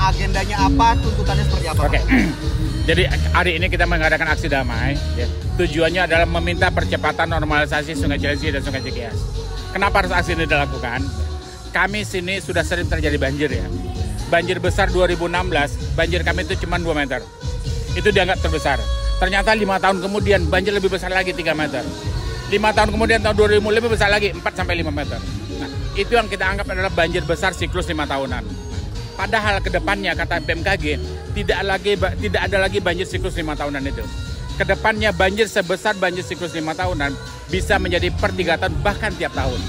agendanya apa, tuntutannya seperti apa? Oke. Jadi hari ini kita mengadakan aksi damai. Ya. Tujuannya adalah meminta percepatan normalisasi Sungai Cilengsi dan Sungai Cikeas. Kenapa harus aksi ini dilakukan? Kami sini sudah sering terjadi banjir ya. Banjir besar 2016, banjir kami itu cuma 2 meter. Itu dianggap terbesar. Ternyata 5 tahun kemudian banjir lebih besar lagi 3 meter. 5 tahun kemudian tahun 2000 lebih besar lagi 4-5 meter. Nah, itu yang kita anggap adalah banjir besar siklus 5 tahunan. Padahal kedepannya kata BMKG tidak ada lagi banjir siklus 5 tahunan itu. Kedepannya banjir sebesar banjir siklus 5 tahunan bisa menjadi per 3 tahun bahkan tiap tahun.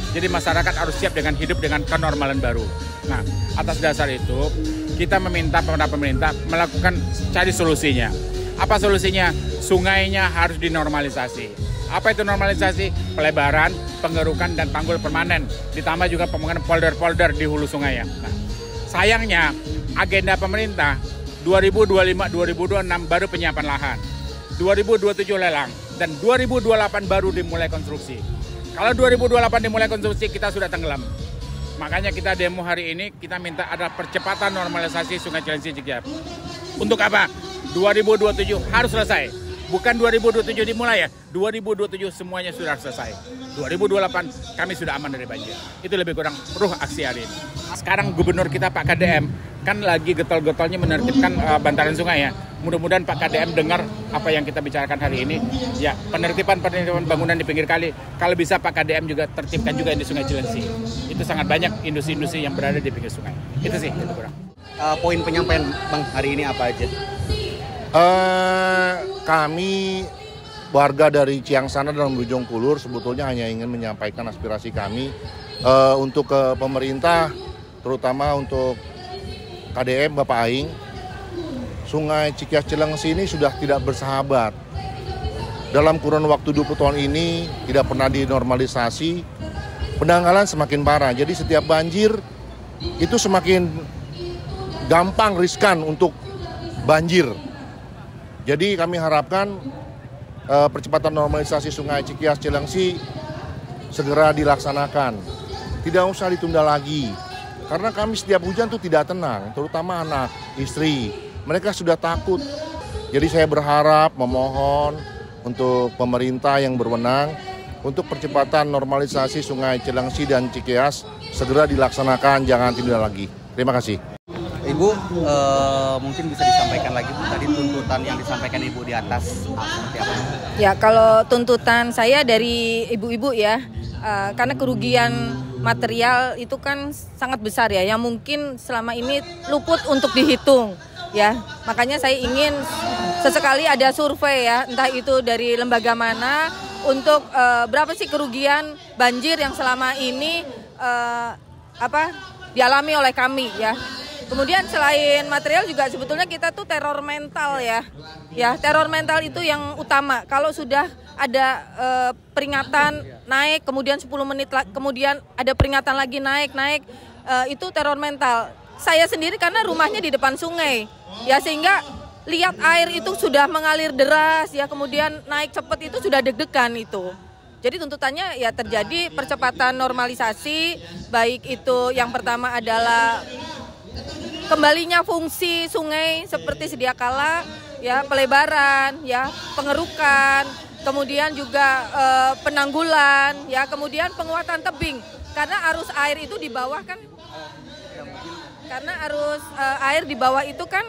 Jadi masyarakat harus siap dengan hidup dengan kenormalan baru. Nah, atas dasar itu kita meminta kepada pemerintah melakukan cari solusinya. Apa solusinya? Sungainya harus dinormalisasi. Apa itu normalisasi? Pelebaran, pengerukan, dan tanggul permanen. Ditambah juga pembangunan polder-polder di hulu sungai ya. Nah, sayangnya agenda pemerintah 2025-2026 baru penyiapan lahan. 2027 lelang. Dan 2028 baru dimulai konstruksi. Kalau 2028 dimulai konstruksi, kita sudah tenggelam. Makanya kita demo hari ini, kita minta ada percepatan normalisasi Sungai Cilengsi Cikeas. Untuk apa? 2027 harus selesai. Bukan 2027 dimulai ya, 2027 semuanya sudah selesai. 2028 kami sudah aman dari banjir. Itu lebih kurang ruh aksi hari ini. Sekarang gubernur kita Pak KDM kan lagi getol-getolnya menertibkan bantaran sungai ya. Mudah-mudahan Pak KDM dengar apa yang kita bicarakan hari ini. Ya, penertiban bangunan di pinggir kali. Kalau bisa Pak KDM juga tertibkan juga di Sungai Cilengsi. Itu sangat banyak industri-industri yang berada di pinggir sungai. Itu sih, itu kurang. Poin penyampaian Bang hari ini apa aja? Kami warga dari Ciangsana dan Bojong Kulur sebetulnya hanya ingin menyampaikan aspirasi kami untuk ke pemerintah, terutama untuk KDM Bapak Aing. Sungai Cikeas Cilengsi ini sudah tidak bersahabat. Dalam kurun waktu 20 tahun ini tidak pernah dinormalisasi, pendangkalan semakin parah. Jadi setiap banjir itu semakin gampang riskan untuk banjir. Jadi kami harapkan percepatan normalisasi Sungai Cikeas Cilengsi segera dilaksanakan. Tidak usah ditunda lagi. Karena kami setiap hujan tuh tidak tenang, terutama anak, istri. Mereka sudah takut. Jadi saya berharap, memohon untuk pemerintah yang berwenang untuk percepatan normalisasi Sungai Cilengsi dan Cikeas segera dilaksanakan, jangan tunda lagi. Terima kasih. Ibu, mungkin bisa disampaikan lagi tadi tuntutan yang disampaikan Ibu di atas seperti apa? Ya, kalau tuntutan saya dari ibu-ibu ya, karena kerugian material itu kan sangat besar ya, yang mungkin selama ini luput untuk dihitung ya. Makanya saya ingin sesekali ada survei ya, entah itu dari lembaga mana, untuk berapa sih kerugian banjir yang selama ini dialami oleh kami ya. Kemudian selain material juga sebetulnya kita tuh teror mental ya. Ya, teror mental itu yang utama. Kalau sudah ada peringatan naik, kemudian 10 menit kemudian ada peringatan lagi naik, itu teror mental. Saya sendiri karena rumahnya di depan sungai. Ya, sehingga lihat air itu sudah mengalir deras ya, kemudian naik cepat itu sudah deg-degan itu. Jadi tuntutannya ya terjadi percepatan normalisasi, baik itu yang pertama adalah kembalinya fungsi sungai seperti sedia kala, ya, pelebaran, ya, pengerukan, kemudian juga penanggulan, ya, kemudian penguatan tebing, karena arus air itu di bawah kan, air di bawah itu kan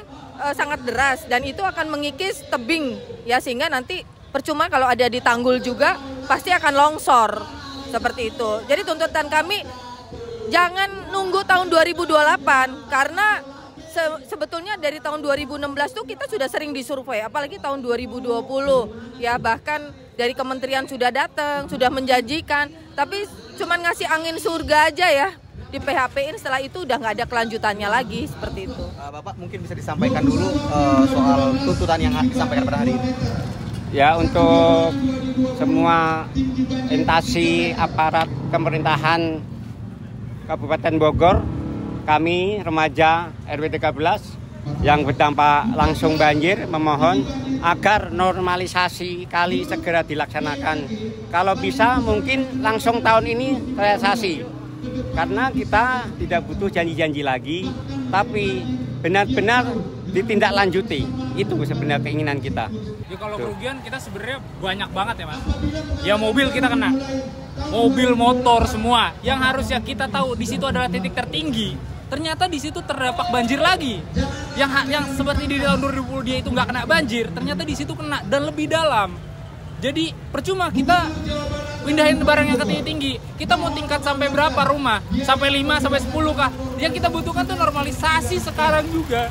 sangat deras dan itu akan mengikis tebing, ya, sehingga nanti percuma kalau ada di tanggul juga pasti akan longsor seperti itu. Jadi tuntutan kami, jangan nunggu tahun 2028 karena sebetulnya dari tahun 2016 tuh kita sudah sering disurvei, apalagi tahun 2020 ya, bahkan dari kementerian sudah datang, sudah menjanjikan, tapi cuman ngasih angin surga aja ya, di PHP-in, setelah itu udah nggak ada kelanjutannya lagi seperti itu. Bapak mungkin bisa disampaikan dulu soal tuntutan yang disampaikan pada hari ini. Ya, untuk semua instansi aparat pemerintahan Kabupaten Bogor, kami remaja RW 13 yang berdampak langsung banjir memohon agar normalisasi kali segera dilaksanakan. Kalau bisa mungkin langsung tahun ini realisasi. Karena kita tidak butuh janji-janji lagi, tapi benar-benar ditindaklanjuti. Itu sebenarnya keinginan kita. Ya kalau kerugian kita sebenarnya banyak banget ya Mas. Ya mobil kita kena, mobil, motor semua. Yang harusnya kita tahu di situ adalah titik tertinggi. Ternyata di situ terdapat banjir lagi. Yang seperti di tahun 2020 dia itu nggak kena banjir, ternyata di situ kena dan lebih dalam. Jadi percuma kita pindahin barang yang ke tinggi. Kita mau tingkat sampai berapa rumah? Sampai 5, sampai 10 kah? Yang kita butuhkan tuh normalisasi sekarang juga.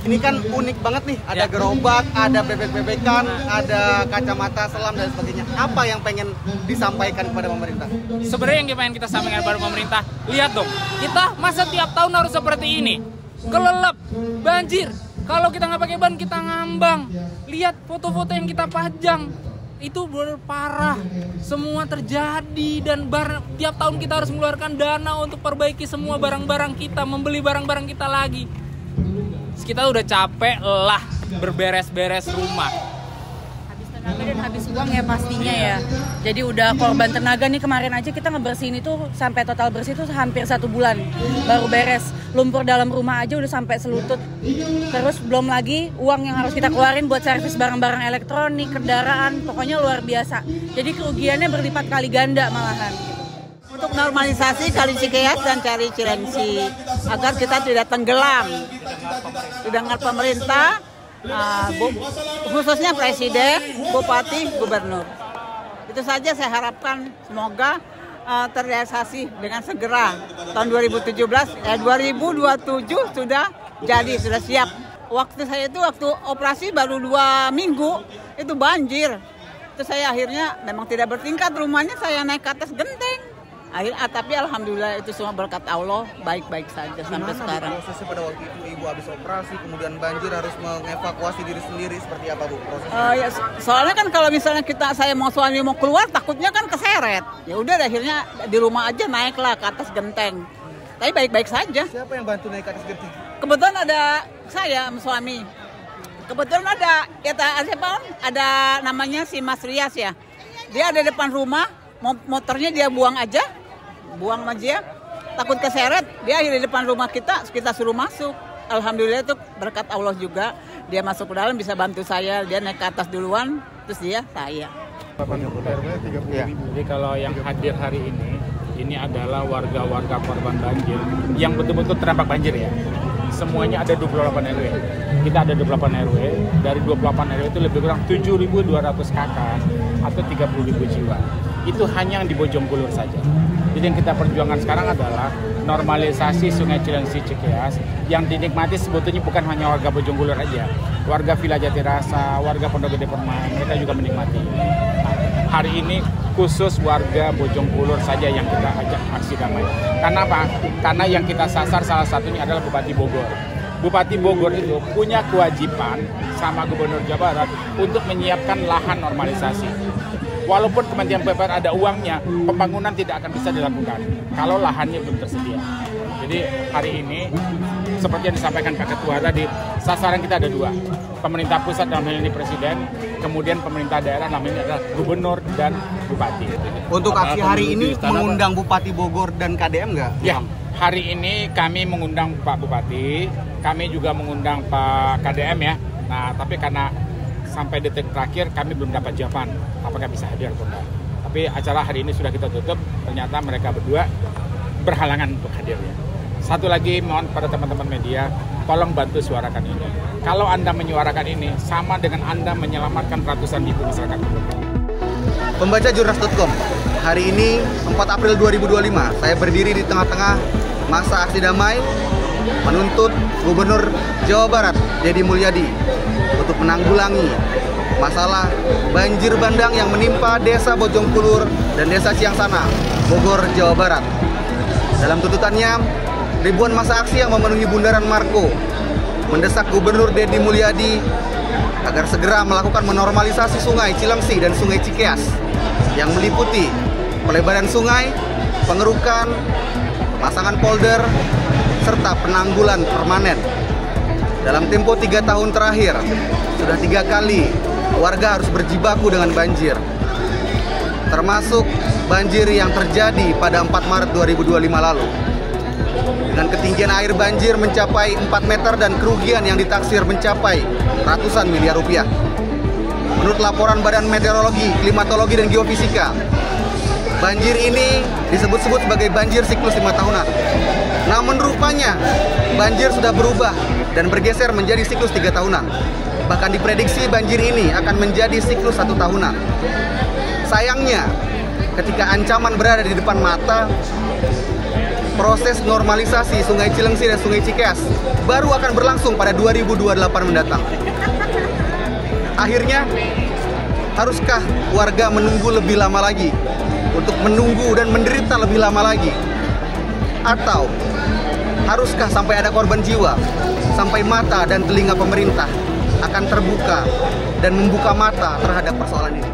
Ini kan unik banget nih, ada gerobak, ada bebek-bebekan, ada kacamata selam dan sebagainya. Apa yang pengen disampaikan kepada pemerintah? Sebenarnya yang pengen kita sampaikan kepada pemerintah, lihat dong, kita masa tiap tahun harus seperti ini? Kelelep, banjir, kalau kita nggak pakai ban kita ngambang. Lihat foto-foto yang kita pajang, itu benar parah. Semua terjadi dan tiap tahun kita harus mengeluarkan dana untuk perbaiki semua barang-barang kita, membeli barang-barang kita lagi. Kita udah capek lah berberes-beres rumah. Habis tenaga dan habis uang ya pastinya ya. Jadi udah korban tenaga nih, kemarin aja kita ngebersihin itu sampai total bersih itu hampir 1 bulan baru beres. Lumpur dalam rumah aja udah sampai selutut. Terus belum lagi uang yang harus kita keluarin buat servis barang-barang elektronik, kendaraan, pokoknya luar biasa. Jadi kerugiannya berlipat kali ganda malahan. Untuk normalisasi Kali Cikeas dan Kali Cilengsi agar kita tidak tenggelam. Didengar pemerintah, khususnya Presiden, Bupati, Gubernur. Itu saja saya harapkan, semoga terrealisasi dengan segera. Tahun 2027 sudah jadi, sudah siap. Waktu saya itu waktu operasi baru 2 minggu itu banjir. Terus saya akhirnya memang tidak bertingkat rumahnya, saya naik ke atas genteng. Tapi alhamdulillah itu semua berkat Allah, baik-baik saja sampai sekarang. Prosesnya pada waktu itu Ibu habis operasi, kemudian banjir harus mengevakuasi diri sendiri, seperti apa Bu prosesnya? Ya, soalnya kan kalau misalnya saya suami mau keluar, takutnya kan keseret. Ya udah akhirnya di rumah aja naiklah ke atas genteng. Tapi baik-baik saja. Siapa yang bantu naik ke atas genteng? Kebetulan ada saya suami. Kebetulan ada namanya si Mas Rias ya. Dia ada depan rumah, motornya dia buang aja takut keseret, dia di depan rumah kita suruh masuk. Alhamdulillah itu berkat Allah juga, dia masuk ke dalam bisa bantu saya, dia naik ke atas duluan, terus saya. Jadi kalau yang hadir hari ini adalah warga-warga korban banjir yang betul-betul terdampak banjir ya. Semuanya ada 28 RW. Kita ada 28 RW, dari 28 RW itu lebih kurang 7.200 kakak atau 30.000 jiwa. Itu hanya yang di Bojongkulur saja. Jadi yang kita perjuangkan sekarang adalah normalisasi Sungai Cilengsi Cikeas yang dinikmati sebetulnya bukan hanya warga Bojongkulur aja. Warga Villa Jatirasa, warga Pondok Gede Permai, mereka juga menikmati. Hari ini khusus warga Bojongkulur saja yang kita ajak aksi damai. Karena apa? Karena yang kita sasar salah satunya adalah Bupati Bogor. Bupati Bogor itu punya kewajiban sama Gubernur Jawa Barat untuk menyiapkan lahan normalisasi. Walaupun Kementerian PUPR ada uangnya, pembangunan tidak akan bisa dilakukan kalau lahannya belum tersedia. Jadi hari ini, seperti yang disampaikan Pak Ketua tadi, sasaran kita ada 2. Pemerintah pusat dalam hal ini Presiden, kemudian pemerintah daerah dalam hal ini adalah Gubernur dan Bupati. Untuk aksi hari ini mengundang Bupati Bogor dan KDM nggak? Ya, hari ini kami mengundang Pak Bupati, kami juga mengundang Pak KDM ya. Nah, tapi karena sampai detik terakhir kami belum dapat jawaban apakah bisa hadir atau enggak. Tapi acara hari ini sudah kita tutup, ternyata mereka berdua berhalangan untuk hadirnya. Satu lagi mohon pada teman-teman media, tolong bantu suarakan ini. Kalau Anda menyuarakan ini, sama dengan Anda menyelamatkan ratusan ribu masyarakat. Pembaca Jurnas.com, hari ini 4 April 2025, saya berdiri di tengah-tengah masa aksi damai menuntut Gubernur Jawa Barat, Deddy Mulyadi, untuk menanggulangi masalah banjir bandang yang menimpa Desa Bojongkulur dan Desa Ciangsana, Bogor, Jawa Barat. Dalam tuntutannya, ribuan massa aksi yang memenuhi Bundaran Marko mendesak Gubernur Deddy Mulyadi agar segera melakukan menormalisasi Sungai Cilengsi dan Sungai Cikeas yang meliputi pelebaran sungai, pengerukan, pemasangan polder, serta penanggulan permanen. Dalam tempo 3 tahun terakhir, sudah 3 kali warga harus berjibaku dengan banjir. Termasuk banjir yang terjadi pada 4 Maret 2025 lalu. dengan ketinggian air banjir mencapai 4 meter dan kerugian yang ditaksir mencapai ratusan miliar rupiah. Menurut laporan Badan Meteorologi, Klimatologi, dan Geofisika, banjir ini disebut-sebut sebagai banjir siklus 5 tahunan. Namun rupanya banjir sudah berubah dan bergeser menjadi siklus 3 tahunan. Bahkan diprediksi banjir ini akan menjadi siklus 1 tahunan. Sayangnya, ketika ancaman berada di depan mata, proses normalisasi Sungai Cilengsi dan Sungai Cikeas baru akan berlangsung pada 2028 mendatang. Akhirnya, haruskah warga menunggu lebih lama lagi untuk menunggu dan menderita lebih lama lagi? Atau haruskah sampai ada korban jiwa, sampai mata dan telinga pemerintah akan terbuka dan membuka mata terhadap persoalan ini?